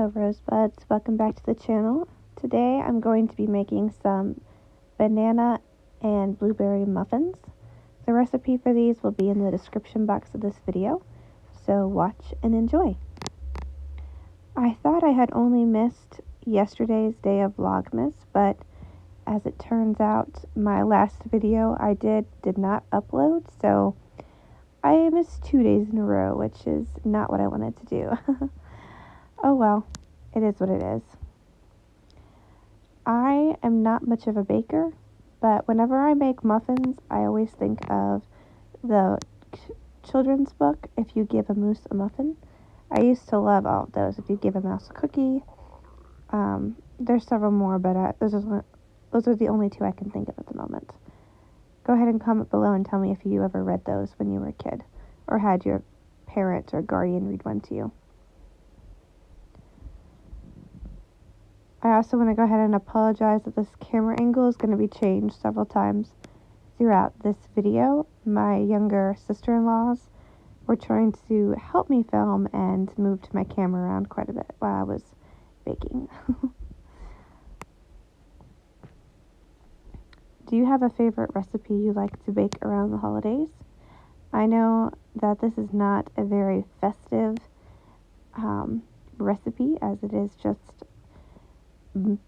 Hello Rosebuds, welcome back to the channel. Today I'm going to be making some banana and blueberry muffins. The recipe for these will be in the description box of this video, so watch and enjoy. I thought I had only missed yesterday's day of Vlogmas, but as it turns out, my last video I did not upload, so I missed 2 days in a row, which is not what I wanted to do. Oh well, it is what it is. I am not much of a baker, but whenever I make muffins, I always think of the children's book, If You Give a Moose a Muffin. I used to love all of those. If You Give a Mouse a Cookie. There's several more, but those are the only two I can think of at the moment. Go ahead and comment below and tell me if you ever read those when you were a kid, or had your parent or guardian read one to you. I also want to go ahead and apologize that this camera angle is going to be changed several times throughout this video. My younger sister-in-laws were trying to help me film and moved my camera around quite a bit while I was baking. Do you have a favorite recipe you like to bake around the holidays? I know that this is not a very festive recipe, as it is just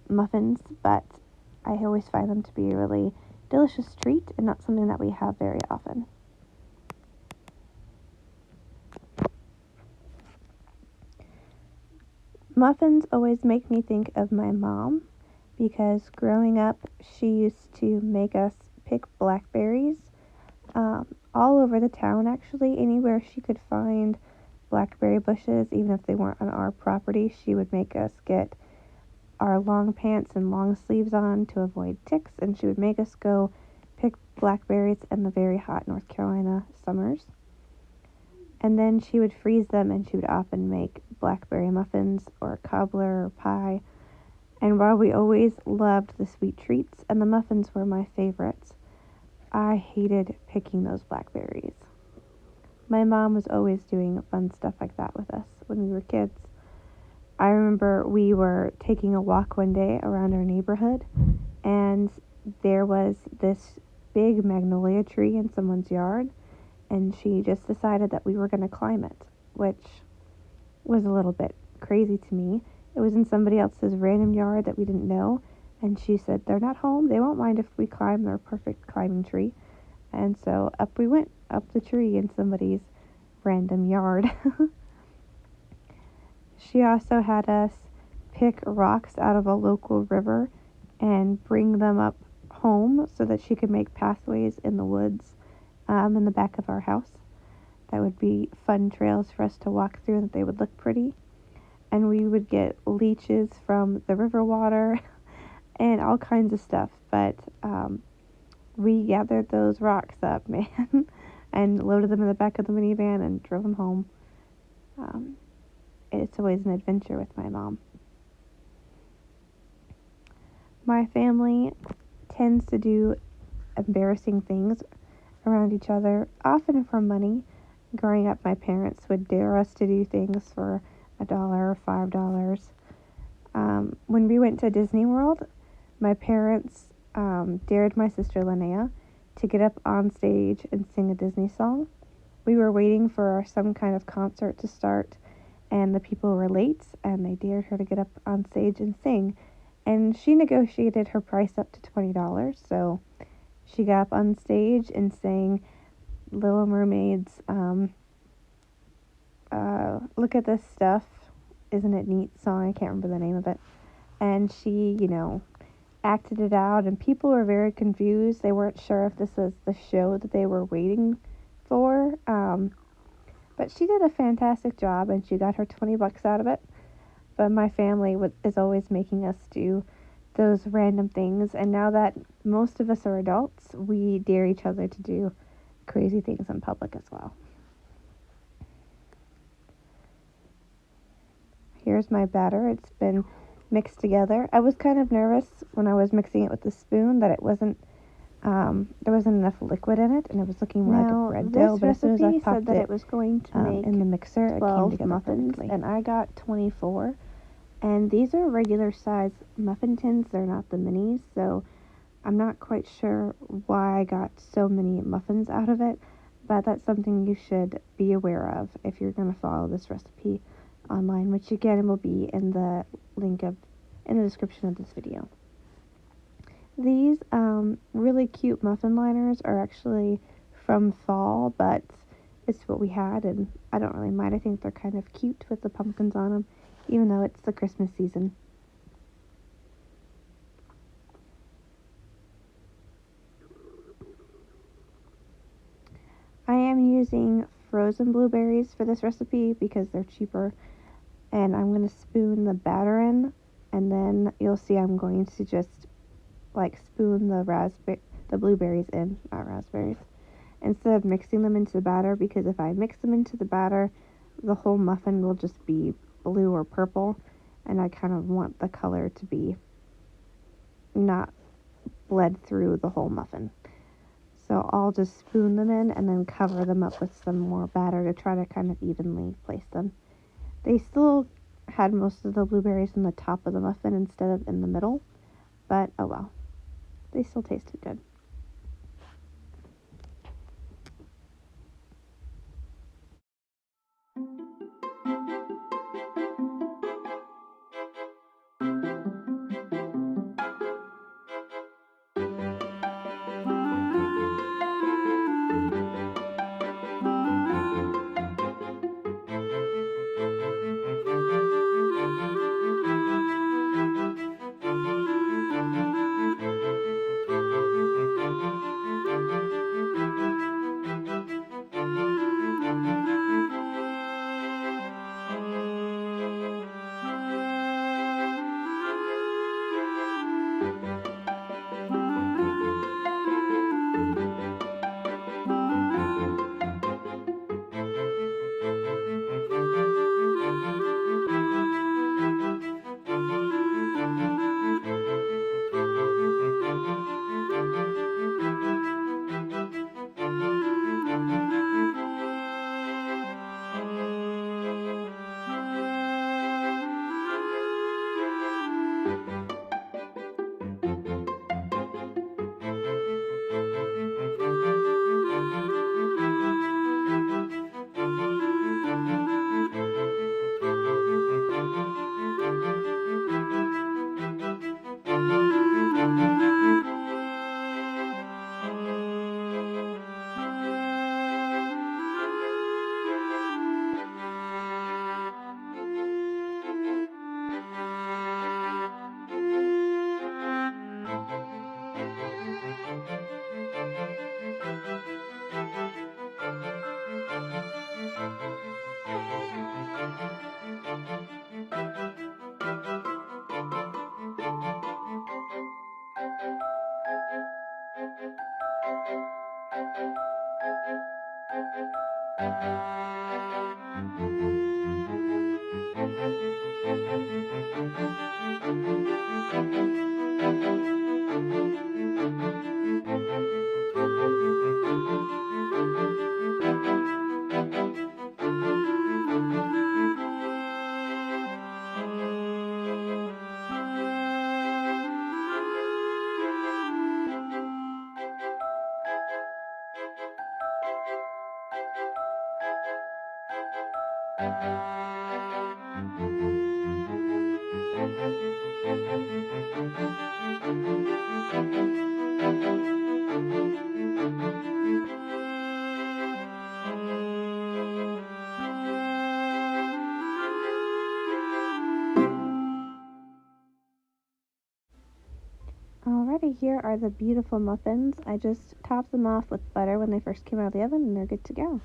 muffins, but I always find them to be a really delicious treat and not something that we have very often. Muffins always make me think of my mom, because growing up she used to make us pick blackberries all over the town, actually. Anywhere she could find blackberry bushes, even if they weren't on our property, she would make us get our long pants and long sleeves on to avoid ticks, and she would make us go pick blackberries in the very hot North Carolina summers. And then she would freeze them, and she would often make blackberry muffins or cobbler or pie. And while we always loved the sweet treats, and the muffins were my favorites, I hated picking those blackberries. My mom was always doing fun stuff like that with us when we were kids. I remember we were taking a walk one day around our neighborhood, and there was this big magnolia tree in someone's yard, and she just decided that we were going to climb it, which was a little bit crazy to me. It was in somebody else's random yard that we didn't know, and she said, "They're not home, they won't mind if we climb their perfect climbing tree." And so up we went, up the tree in somebody's random yard. She also had us pick rocks out of a local river and bring them up home so that she could make pathways in the woods in the back of our house. That would be fun trails for us to walk through, that they would look pretty. And we would get leeches from the river water and all kinds of stuff. But we gathered those rocks up, man, and loaded them in the back of the minivan and drove them home. It's always an adventure with my mom. My family tends to do embarrassing things around each other, often for money. Growing up, my parents would dare us to do things for $1 or $5. When we went to Disney World, my parents dared my sister Linnea to get up on stage and sing a Disney song. We were waiting for some kind of concert to start, and the people were late, and they dared her to get up on stage and sing. And she negotiated her price up to $20, so she got up on stage and sang Little Mermaid's Look at This Stuff, Isn't It Neat song. I can't remember the name of it. And she, acted it out, and people were very confused. They weren't sure if this was the show that they were waiting for. But she did a fantastic job, and she got her $20 out of it. But my family is always making us do those random things, and now that most of us are adults, we dare each other to do crazy things in public as well. Here's my batter. It's been mixed together. I was kind of nervous when I was mixing it with the spoon that it wasn't there wasn't enough liquid in it, and it was looking more like a bread dough. But as soon as I popped that it was going to make in the mixer, it came 12 together muffins, perfectly. and I got 24. And these are regular size muffin tins, they're not the minis, so I'm not quite sure why I got so many muffins out of it, but that's something you should be aware of if you're going to follow this recipe online, which again will be in the in the description of this video. These really cute muffin liners are actually from fall, but it's what we had, and I don't really mind. I think they're kind of cute with the pumpkins on them, even though it's the Christmas season. I am using frozen blueberries for this recipe because they're cheaper, and I'm going to spoon the batter in, and then you'll see I'm going to just like spoon the blueberries in, not raspberries, instead of mixing them into the batter, because if I mix them into the batter, the whole muffin will just be blue or purple, and I kind of want the color to be not bled through the whole muffin. So I'll just spoon them in and then cover them up with some more batter to try to kind of evenly place them. They still had most of the blueberries in the top of the muffin instead of in the middle, but oh well. They still tasted good. Alrighty, here are the beautiful muffins. I just topped them off with butter when they first came out of the oven, and they're good to go.